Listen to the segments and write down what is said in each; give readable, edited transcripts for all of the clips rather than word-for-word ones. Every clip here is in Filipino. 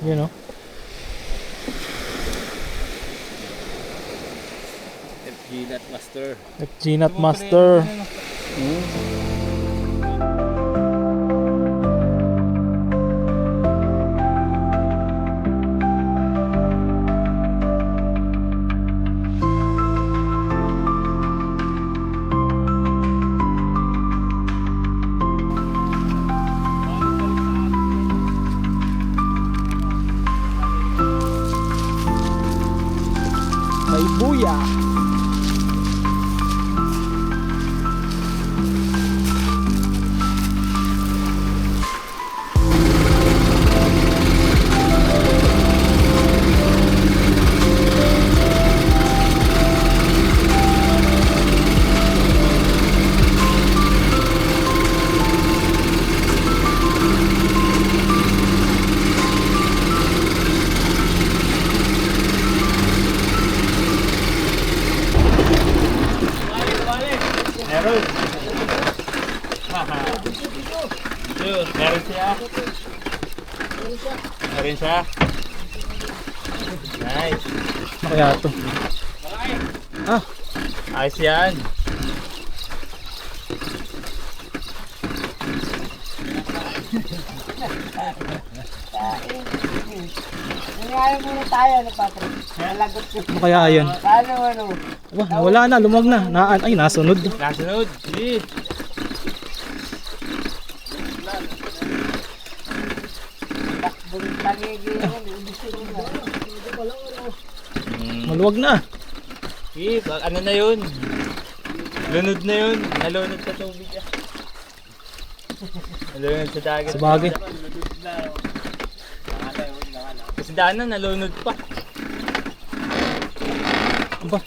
Yun know? FG Nut Master. FG Nut Master. May buya. Meron. Meron siya. Meron siya. Nice. Ano kaya ito? Ah, Ayos yan. Nangyayang muna tayo, ano, Patrick? Nalagot ko. ano kaya yan? Paano, ano? Wala na, lumag na. Ay, nasunod. Nasunod. Sige. Takbong tangigi yan, ibisin mo na. Maluwag na. Sige, ano na yun? Lunod na yun. Nalunod sa tubig. Nalunod sa dagat. Sa bagay. Kasi daanan, nalunod pa. Aba,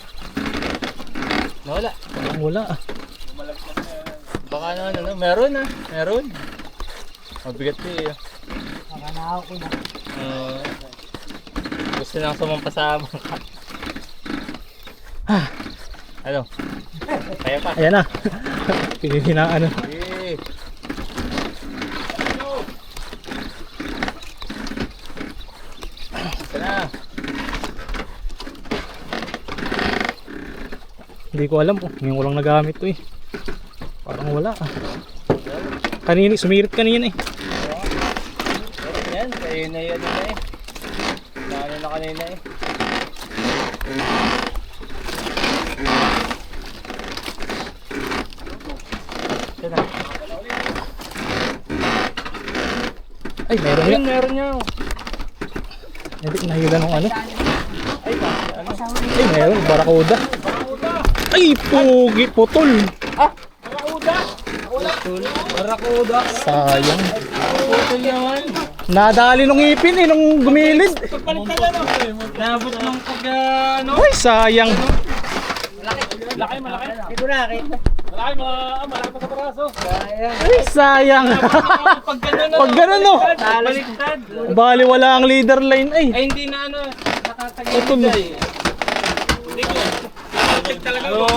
Nawala. wala ah. Baka naman ano, meron ah. Meron. Mabigat eh. Nakanahaw ko na. Gusto lang sumampasama. Ano? Kaya pa. Ayan na. Pinihinaan na. Eh. Ito na. Hindi ko alam. Ngayon ko lang nagamit to eh. Parang wala ah. Kanina, sumirit kanina eh. Yan, kayo na yan na eh. Lalo na kanina eh. Ito na. Ay, meron Ayun, yan. meron niya. Hindi, nahila nung ano. Ay, ano? Ay, meron. Barakuda. Ay, pugi, putol. Barakuda. Sayang. Putol naman. Nadali nung ipin eh, nung gumilid. Pagpalit ka ano? Nabot ng pag ano? Ay, sayang. Malaki, malaki. Ito na, kita. Malaki, malaki pa sa braso. Ay, sayang. Pag gano'n no. Pag ganun no. Baliktad. Bali, wala ang leader line ay. Ay, hindi na ano. Nakatagay. Ito no. Hindi ko. Check talaga mo.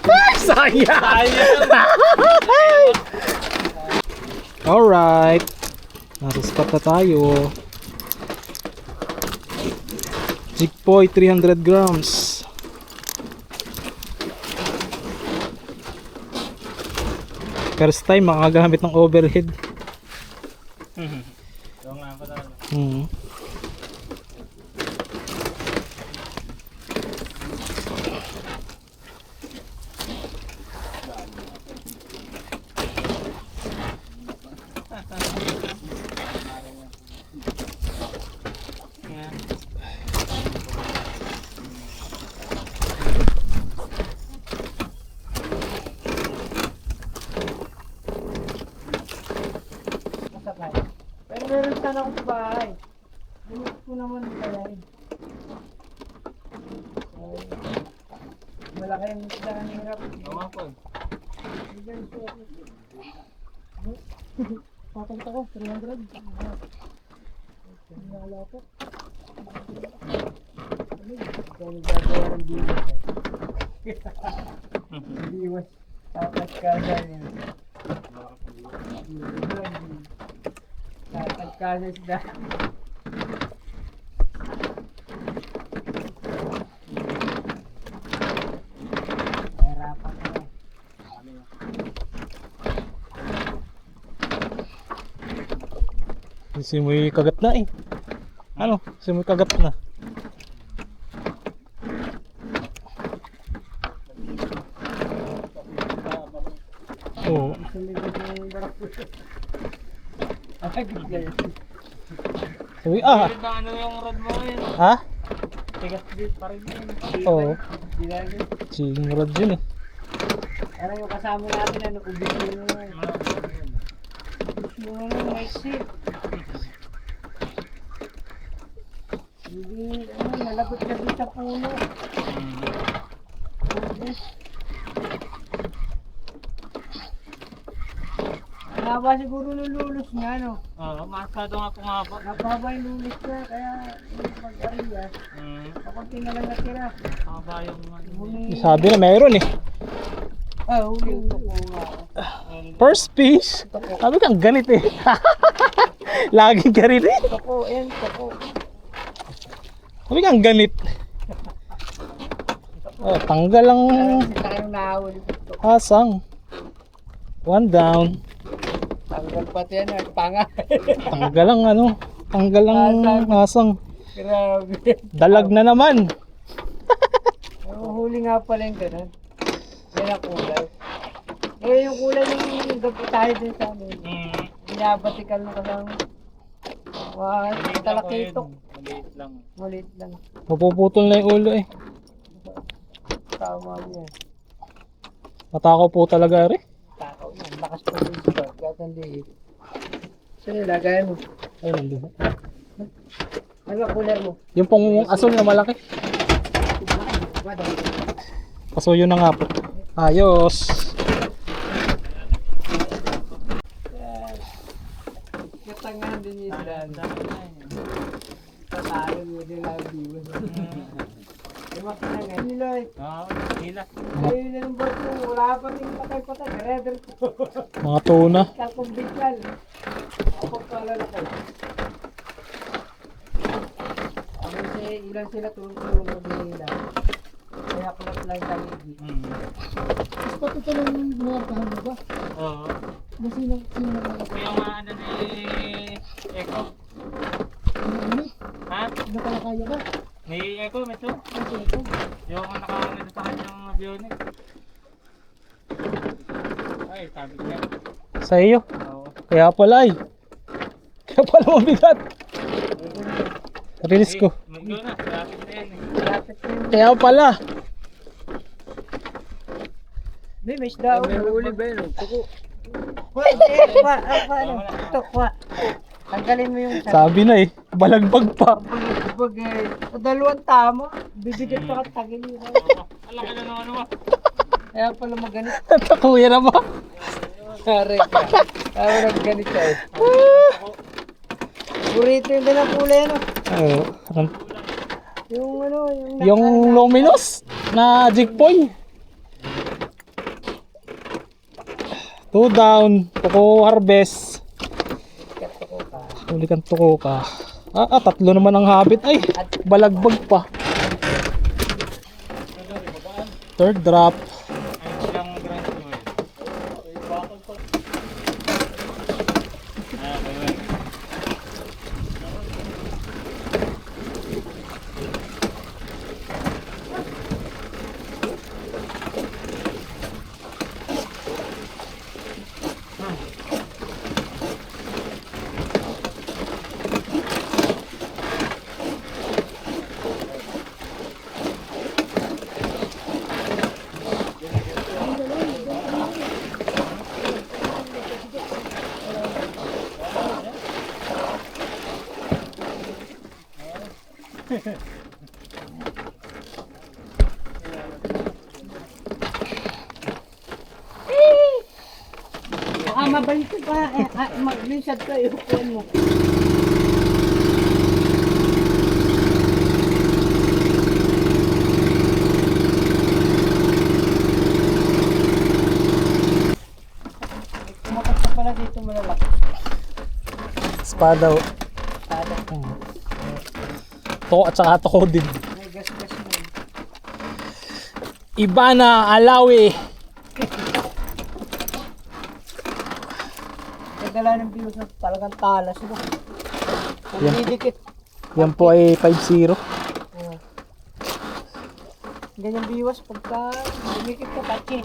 Ay, sayang. Sayang. Alright. Nasa spot na tayo. Jigpoy 300 grams. First time makagamit ng overhead. Ito nga pa talaga. Masakay. Pero meron sana akong sa bahay. Bilis ko naman pala eh. Malaki ang isda ang hirap. Oo nga po. Papunta ko, 300. Wala po. Kung gagawa ng biwas. Biwas. Tapat ka dyan. Tapat ka sa isda. Simoy kagat na eh. Ano? Simoy kagat na. Oo. Sabi, ah! Ano yung rod mo ngayon? Ha? Tigas din pa rin yun. Oo. Ching rod yun eh. Ano yung kasama natin, ano, ubis yun. Yung ano, may sip. Hindi, ano, nalagot-lagot sa puno. Ubis. Naba siguro nung lulos niya, no? Oo, masyado nga pumaba. Nababa yung lulos niya, kaya yung pag-ariya. Kakunti na lang natira. Mababa yung Huli. Sabi na meron eh. Ah, huli yung tuko nga. First fish. Sabi kang ganit eh. Laging ganit eh. Tuko, yan, tuko. Sabi kang ganit. Oh, tanggal ang Kasi tayong nahuli. hasang. One down. Tanggal pati yan, panga. Tanggal ang ano. Tanggal ang hasang. Grabe. Dalag na naman. Huli nga pala yung ganun. Yan ang kulay. Eh, yung kulay yung gabi tayo din sa amin. Binabatikal na kasama. Wow, talakitok. Maliit lang. Malit lang. Mapuputol na yung ulo eh. Tama yan. Matakaw po talaga rin. Takaw yan. Lakas pa din siya. Kahit ang liit. So, nilagay mo. Ay, nandun. Ano ba kulay mo? Yung pong asul na malaki. Pasuyo na nga po. Ayos. Katangahan din yung isla. Tatalo mo din lang diwan. Ay, makinangay. Niloy. Oo, hila. Ayun na ng bato. Wala pa rin patay-patay. Redder ko. Mga tuna. Kalkumbikal. Ako pala na kayo. Ako ilan sila tulong-tulong mag-hila. Kaya kulat lang taligi. Mas patuto lang yung bumarkahan mo ba? Oo. Sino Ito yung ano ni Eko. Ha? nakalakaya ba? Ni Eko, ito. Yung nakaano sa kanyang bionic. Ay, sabi niya. Sa iyo. Oo. Kaya pala eh. Kaya pala mabigat. Release ko. Maglo na, lapit na yan eh. Malapit na yun. Kaya pala. May isda. May huli ba yun? Tuko. Kwa. Tukwa. Tanggalin mo yung Sabi na eh. Balagbag pa. Pag dalawang tama, bibigyan pa ka tagilin. Alam ka na ng ano ba? Kaya pala maganit. Natakuya na ba? Kare ka. Kaya nagganit ka eh. Burrito yung ganang kulay ano. Oo. Yung ano, Yung luminous na jigpoy. 2 down. Tuko harvest. Huli kang tuko ka. Tatlo naman ang habit. Ay, balagbag pa. Third drop. Ano silang grand mo eh? Ayun. Baka mabalik ka. Mag-lisad ka. Ihukuan mo. Kumakas ka pala dito malalaki. Espada. Tada. Tuko at saka tuko din. May gas-gas mo. Iba na alawi. Nagdala ng views na talagang talas. Diba? Yan. Didikit. Yan po ay 5-0. Oh. Ganyan biwas pagka dumikit ka patsi.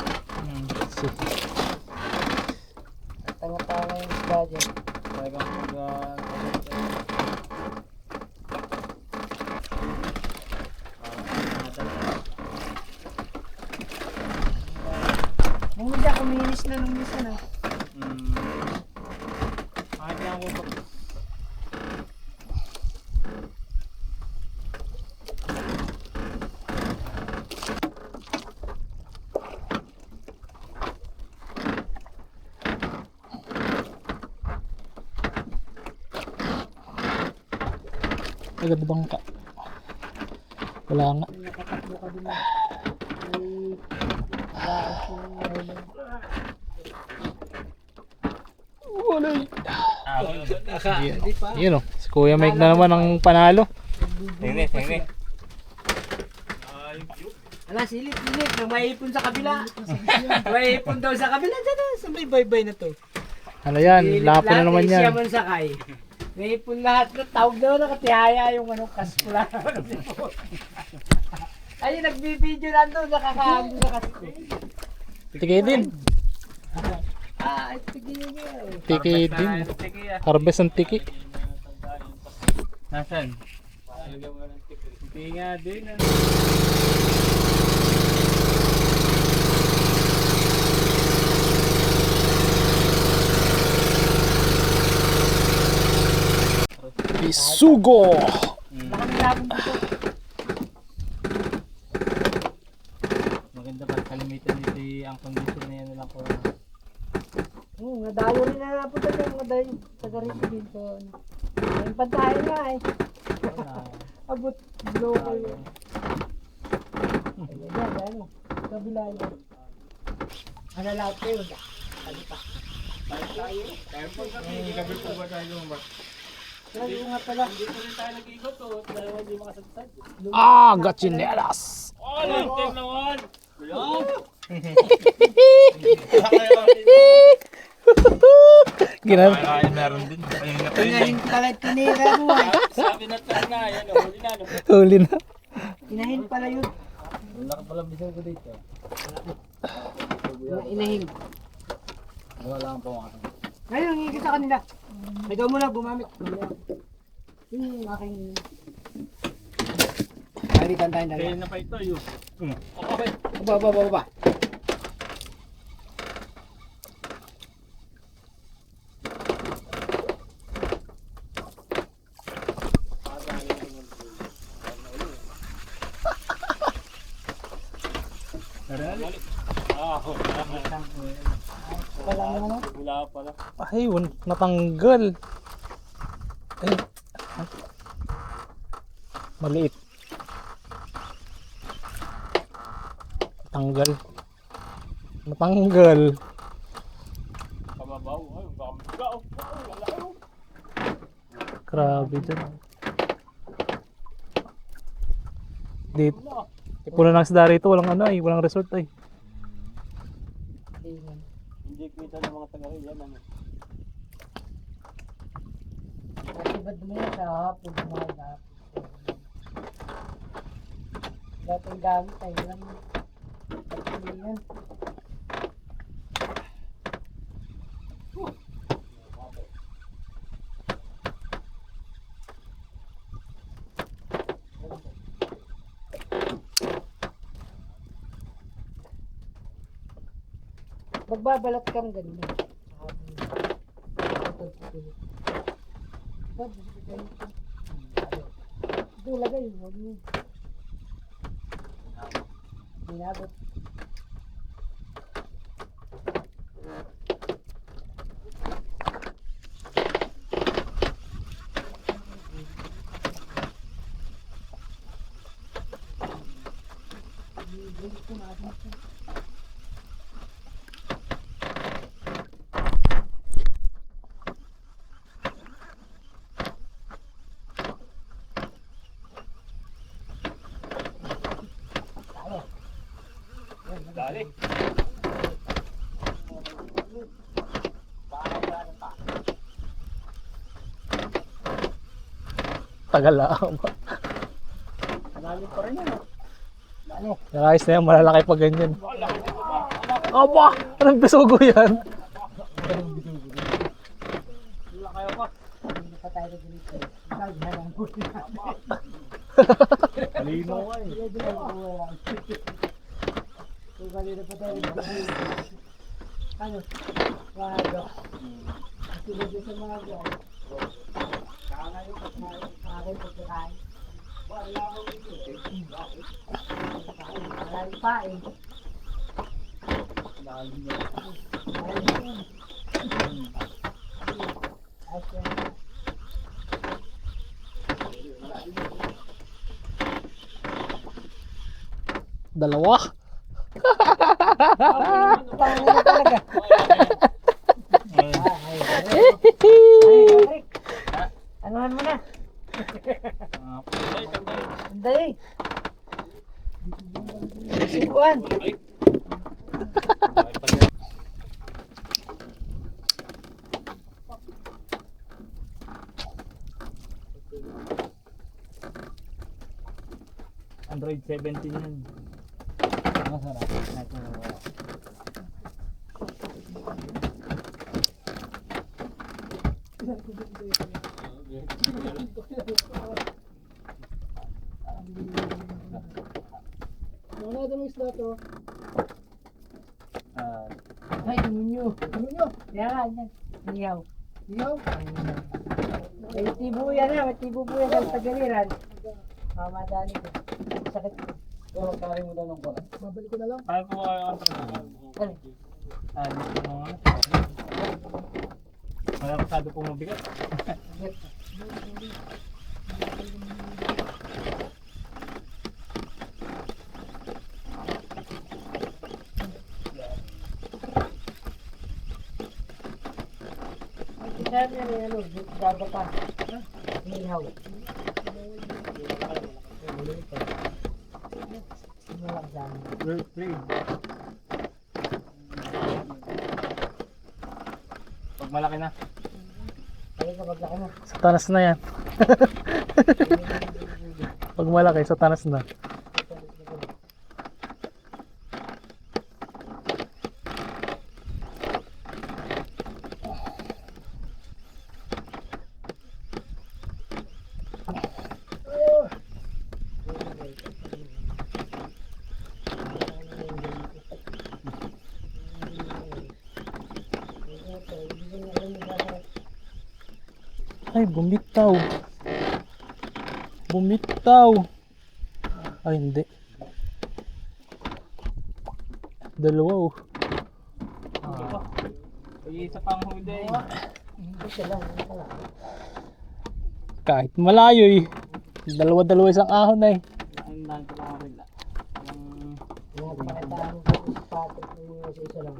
Tanga-tanga yung isda dyan. Talagang Nung hindi ako minis na nung misa na. Kahit lang ako pa. Agad bang ka? Wala nga. Nakatakbo ka din. May baas yung ngayon. Yun o. Si Kuya Mike na naman ang panalo. Tingnan. Ala, silip. May ipon sa kabila. May ipon daw sa kabila. Diyan sa may baybay na to. Ano yan? Lapo na naman Siya yan. man sakay. May ipon lahat. Tawag daw na katihaya yung ano, kaskula. Ay, nagbibideo lang doon. Nakakaano na kasko. Tiki din. Ah, sige nyo. Tiki din. Harvest ang tiki. Nasaan? Hindi nga din. Isugo! Nakamilaban dito. Maganda pa. Kalimitan dito ang condition na yan lang ko. Nadayo rin na napunta yung madayo. Taga rito dito. Yung pantahin nga eh. Abot. Blow kayo. Ayan, ano. Kabila yun. Analawat kayo. Kali pa. Balik tayo. Gabi po ba tayo ba? Lagi nga pala. Hindi ko rin tayo nag-ikot to. Dalawa hindi makasagsag. Ah, gachinelas! Oh, lanteng naman! Ginal. Ay, meron din. Tinahin pala tinira mo eh. Sabi na tayo na, yan, huli na. Huli na. Inahin pala yun. Wala ka pala bisang ko dito. Inahin. Wala kang pawakan. Ngayon, hingin sa kanila. Ikaw muna gumamit. Yung aking... Balikan tayo Kaya dalawa. na pa ito, yun. Baba. Wala mo ano? Wala pala. Ay, natanggal. Ay. Maliit. Natanggal. Kababaw. Ay, baka magkaw. Wala ko. Grabe dyan. Dito. Ipunan ng isda rito. Walang ano ay. Walang resort ay. Hindi kita ng mga taga-rin yan. Kasi ba't mo sa hapon mga hapon? Dating gamit ay lang. Yan. Magbabalat kang ganyan. Ito lagay, huwag mo. Pinabot. Dali. Tagal lang. Marami pa rin yun. Ano? Nakayos na yan, malalaki pa ganyan. Aba! Anong bisugo yan? Hindi pa tayo dito. Kaya lang po Malino ka eh. Kung kanina pa tayo dito. Ano? Wago. Sige dito sa mga gawa. Akin pagkakain. Wala akong dito. Marami pa eh. Dalawa. Tangin na talaga. Anuhan mo na. Hindi. Sibuan. Android 17 yan. Masarap. Wala daw isda to. Ah, Ay, munyo. Munyo? Yan, yan. Iyaw. Iyaw? May tibuyan na, may tibuyan sa tagaliran. Madali ko. Sakit ko. pero kaya mo daw ng kola. Babalik ko na lang. Kaya po kayo ang trabaho. Ano? Dito mo nga. Wala masyado pong mabigat. Sabi na rin, ano, baba pa. Minaw. Malagdan. Pag malaki na. Ay, kapag laki mo. Sa tanas na yan. Pag malaki, sa tanas na. Ay, bumitaw. Bumitaw. Ay, hindi. Dalawa oh. Isa pang huli. Hindi sila, hindi sila. Kahit malayo eh. Dalawa-dalawa isang ahon na eh. Ang dami ko lang rin. Mga pakitaan ko sa sapatos ng isa lang.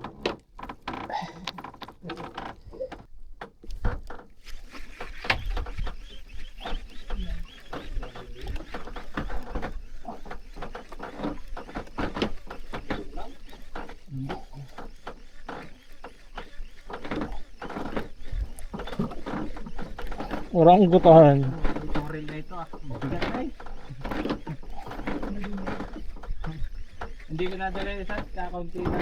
Orang gutahan. Itong reel na ito ah. Mabigat na eh. Hindi ko nadala isa. Kakaunti na.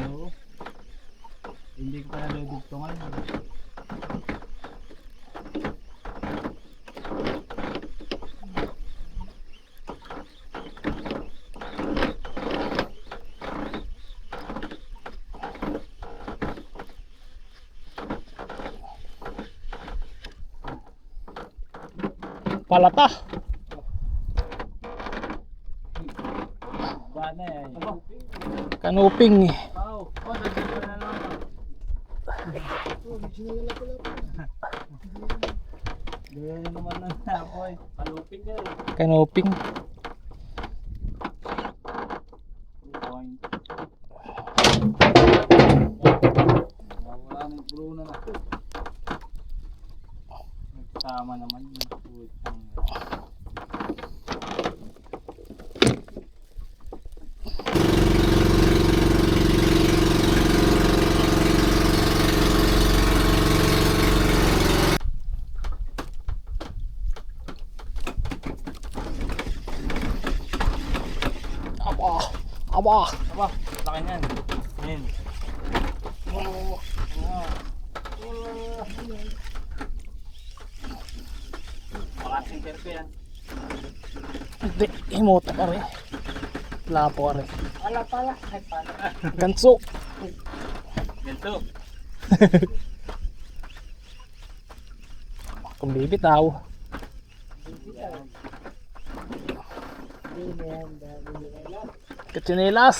Oo. Hindi ko pa nadudugtungan. Palata. Ba na eh. Kanuping. Oh, nandito na lang. Gaya na naman ng apoy. Palupin ka eh. Kanuping. 2 point. Wala nang bruno na. Nagsama naman yung putang. Aba! Aba, laki niyan. Yan. Baka sinker ko yan. Hindi, himota ka rin. Lapo ka rin. Pala. Ay, pala. Ganso! Ganito. Kung bibitaw. Hindi na yan. Dami na. Katsinilas!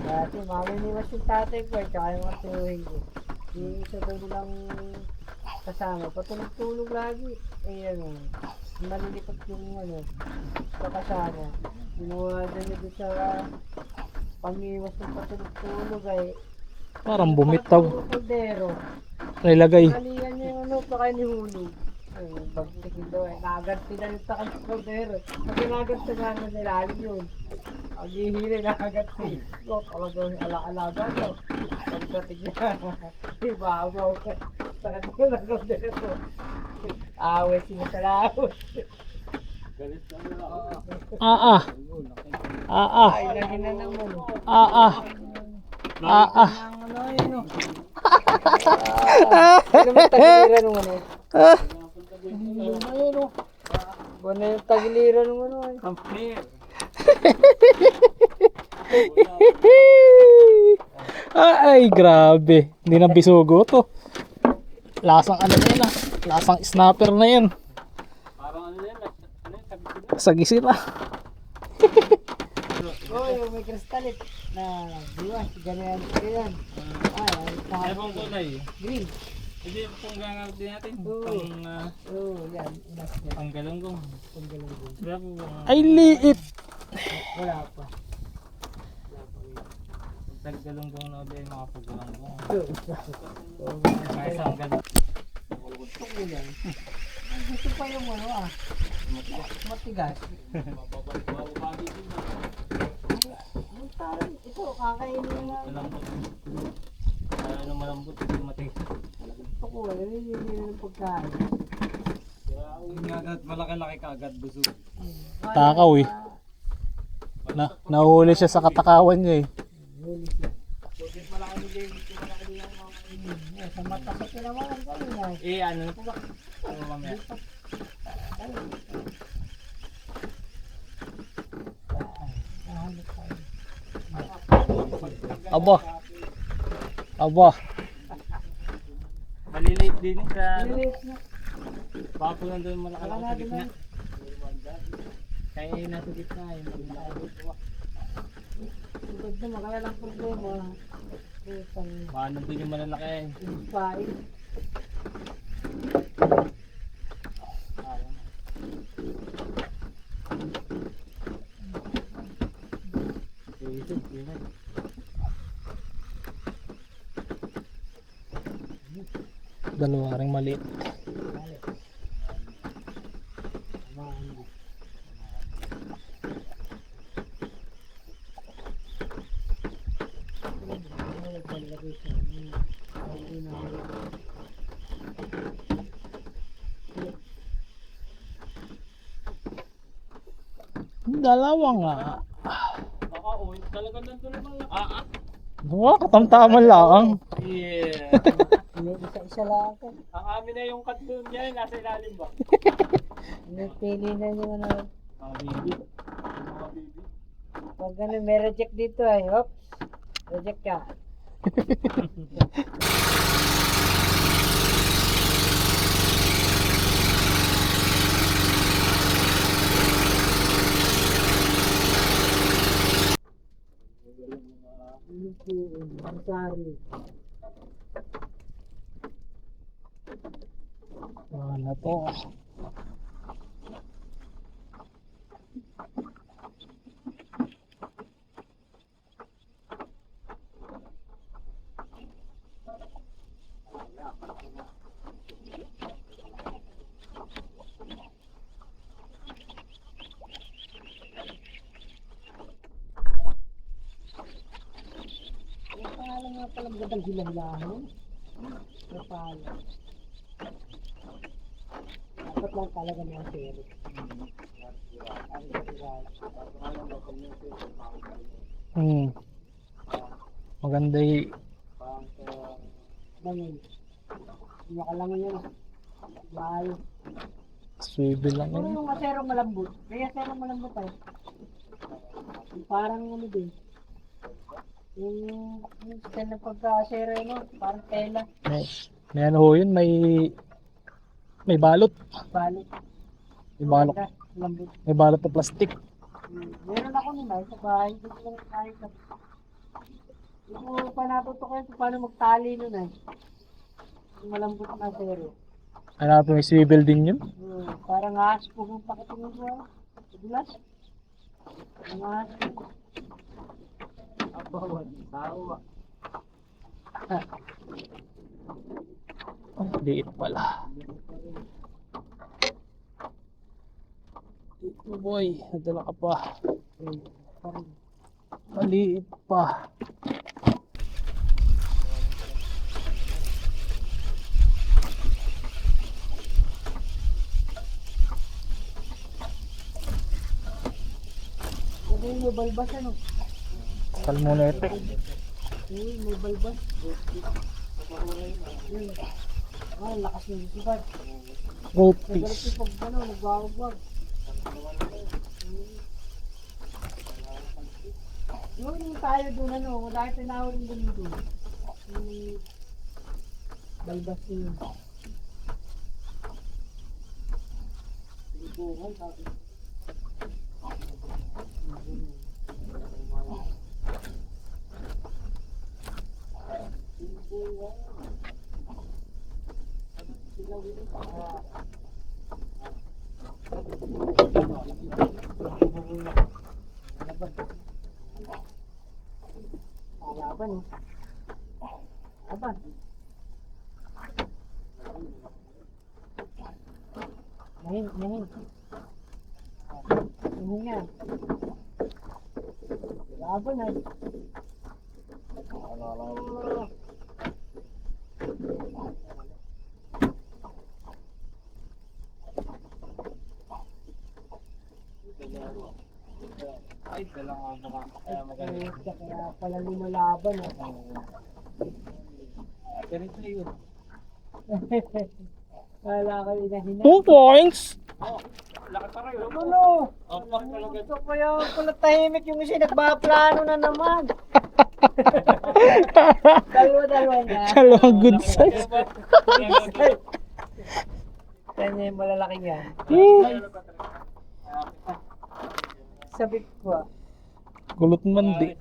Dati, maminiwas yung tatay ko eh, tsaka yung atuhin ko. Yung isa daw nilang kasama, patulog-tulog lagi. Eh ano, malilipat yung ano, sa kasama. Kinuha na niya doon sa pangiwas ng patulog-tulog ay Parang bumitaw. Kaldero. Nilagay. Kalihan niya yung ano, baka nihulog. Ay, bagtikin daw eh. Naganti na yung takal sa kaldero. Kasi naganti na nga nilalim yun. Ang hihili naganti. So, talagang ala-alaga no. Pagdating niya. Ibabaw ka. Takal ko na kaldero. Away sila sa laos. Ay, lagi na naman. Ang ano yun no. Ano mo tagiliran ng ano? Buwan na yung tagiliran ng ano eh. Complete. Ay, grabe. Hindi na bisugo to. Lasang ano na yun ah. Lasang snapper na yan. Parang ano yan, Sagisin na. Oh, yung may kristalit na diwas, ganyan ko yan. Ay, Ebong kulay. green. Hindi pong gangang din natin. Oo, yan. Unas yan. Ang galunggong. Panggalanggang. Wala po bang Ay, liit. Wala pa. taggalunggong na ba yung mga paggalunggong? Oo. May isang galunggong. Gusto ko yan. Gusto pa yung ano matigas. Ang tarang, ito, kakainin na. Malambot. Ano malambot, hindi matigas. Gusto ko, naninihin ng pagkain. Malaki-laki ka agad busog. Takaw eh. Nahuli siya sa katakawan niya eh. Huli siya. Sa mata ko naman ang galing ay. Ano na po ba? Ano mamaya? Aba. Aba. Maliliit din sa Lilit na. baka po nandun malaki Wala sa na gitna. din. Kaya yung nasa gitna yung Tugod na, makaya lang problema. Isang baka nandun yung malalaki. inspire. Dalawa ring maliit. Dalawa nga. Baka talaga nandun naman. Wow, katamtaman lang. Yeah. Isa-isa lang ako. Ang amin na yung cut doon yan, nasa ilalim ba? Pili na yung ano. Baby. Mga baby. Pag ano, may reject dito ay. Oops. Reject ka. Ansari. Ano to? Ang pangalan nga palang gandang hilahilahan. Napalo. Dapat lang talaga mga seri. Maganda Bangin. Nakalangan yun. Maayos. swivel lang Puro yun. yung aserong malambot. May aserong malambot ay. Yung parang ano din. Yung style ng pagka-asero no? Parang tela. May ano ho yun, may balot. Balik. May balot, Maganda, Malambot. may balot na plastic. Meron ako nun ay sa bahay. Hindi ko lang kahit na. Hindi ko pa natutukan kung paano magtali nun ay. Yung malambot na asero. Hanapin may swivel din yun. Parang ahas po kung pakitingin ko. Dulas. Ang ahas po. Abawan. Tao. Ay, liit pala. Oh boy, nadala ka pa. Maliit pa. Uy, may balbas ano? Salmonete. Uy, may balbas. Yun. Ah, lakas ng sipad. Gold Nagalit fish. yung pag ano, nagwawag-wag. Yung tayo doon ano, wala tayo tinawag yung doon. Yung balbas yun. Libuhan, sabi. Laban eh. Laban. Mahin. Mahin nga. Laban eh. Ay, dala nga mga kaya magaling. Kaya pala lumalaban eh. Ganito yun. Kala ko hinahinay. 2 points! Laki pa rin. Ano? Ang pak talaga. Ito pa yung pala tahimik yung isa nagbaplano na naman. Dalawa na. Dalawang good size. Kanya yung malalaking yan. Sabik ko ah. Kulot man di.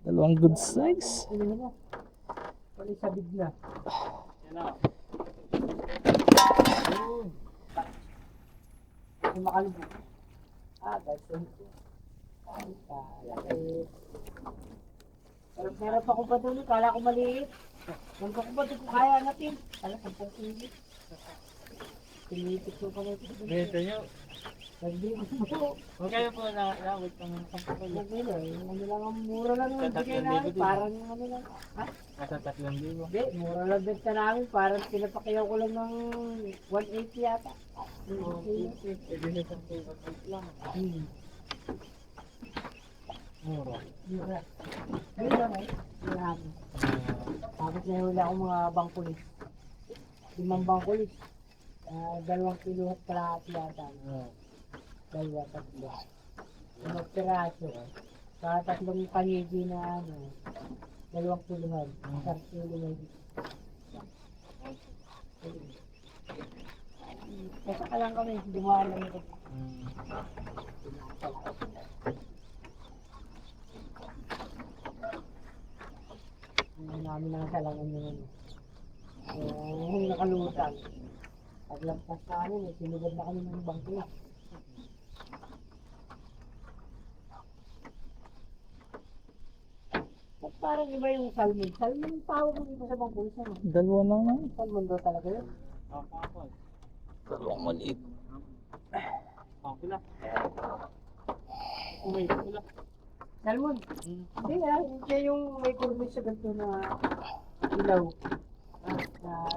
Dalawang good size. Ano na? Pali sabig na. Yung makalubog. Ah, that's it. Ay, talaga. Pero pa ko pa doon, kala ko maliit. Kung ko ba ito kaya natin? Kala ko pang pilit. Pinipit ko pa rin. Ganito nyo. Nagbibig mo. Huwag kayo po wait pang pagkakal. Ano lang ang mura lang ang bigay namin. Parang ano lang. Ha? Nasa 3,000. Hindi, mura lang din sa namin. Parang pinapakiyaw ko lang ng 180 yata. lang. Mura. Mura. Ayun lang eh. Marami. Tapos nahuli ako mga bangkulis. 5 bangkulis. 2 kilo at kalahati yata. 2, 3. 5 piraso. Sa 3 panigi na ano. 2 kilohan. 1 kilo na dito. Kaya ka lang kami. Dumaan lang ito. Namin nakasalangan yun. Yung nakalutang. Paglampas sa amin, sinugod na kami ng bangko. Ba't parang iba yung salmon? Salmon yung tawag mo dito sa bangko. Ano? Dalawa na lang. Salmon daw talaga yun. Dalawang maliit. Pula. Umay, pula. Salmon? Hindi ah, hindi yung may kurmis sa ganito na ilaw.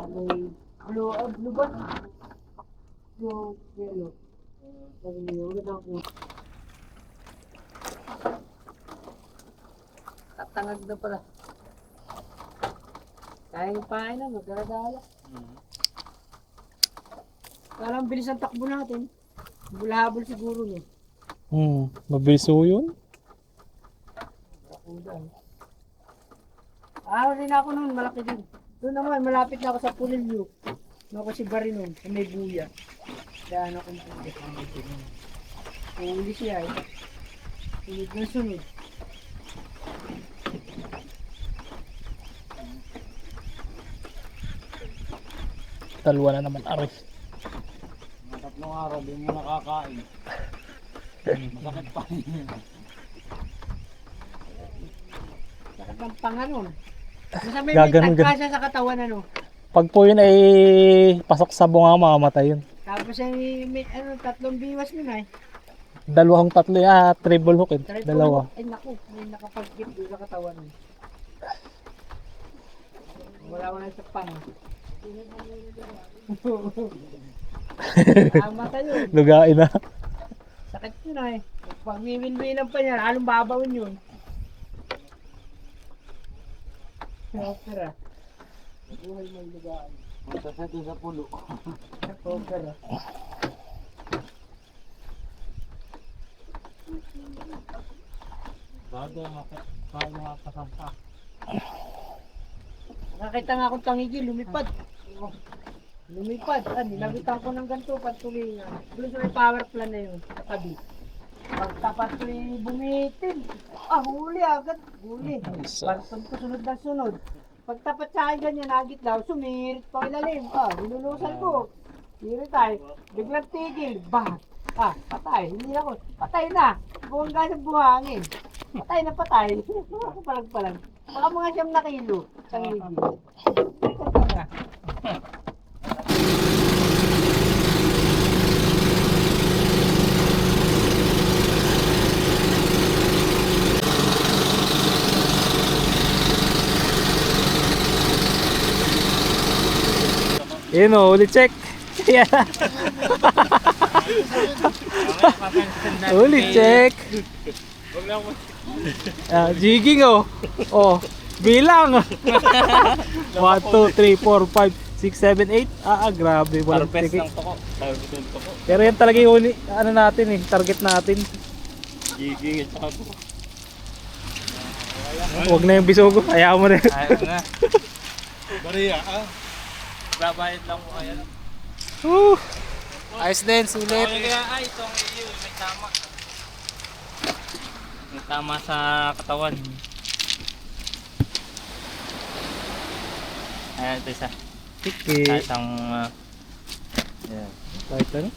May blue ba? Blue, yellow. Sabi niyo, ulit ako. Tatangag na pala. Kaya yung pahay na, magdala-dala. Parang bilis ang takbo natin. Bulahabol siguro no. Mabilis ho yun. Rin ako noon, malaki din. Doon naman, malapit na ako sa Pulilyo. Ako si Barry noon, sa may buya. Kaya ano kung huli siya eh. Sunod na sunod. Dalawa na naman aray. Tatlong araw, di mo nakakain. Masakit pa rin. Sakit ng panganon. Basta may Gaganon, tagka siya sa katawan ano. Pag po yun ay pasok sa bunga, mamamatay yun. Tapos ay may tatlong biwas nun ay. Dalawang tatlo triple hook eh. Dalawa. Ay naku, may nakapag-gip doon sa katawan. Wala sa pang. Mata yun. Lugain na. Sakit yun ay. Pag miwin-winan pa niya, halong babawin yun. Opera. Buhay mo yung lugaan. Masasato sa pulo. Opera. Bago makasampa. Nakita nga akong tangigi, lumipad. Lumipad. Nilabitan ko ng ganito, patuloy nga. Doon sa may power plant na yun, sa tabi. Pagtapat ko yung bumitin. Huli agad. Huli. Barton ko sunod na sunod. Pagtapat sa akin ganyan, nagit daw, sumirit pa ilalim. Hinulusan ko. Sirit tayo. Biglang tigil. Bah! Patay. Hindi ako. Patay na. Bungga sa buhangin. Patay na patay. Palag-palag. Baka mga 9 na kilo. Tangigi. Yun o, ulit check. Ulit check. Jigging oh. Bilang. 1, 2, 3, 4, 5, 6, 7, 8. Grabe. Walang Harvest check. ng toko. Harvest ng toko. Pero yan talaga yung natin target natin. Giging at saka po. Huwag na yung bisogo. Hayaan mo na. Ayaw na. Bariya babayad lang po kaya. Ayos din, sulit. Kaya itong iyo, may tama. May tama sa katawan. Ayan, ito isa. Okay. Isang... Ayan. Kahit ano?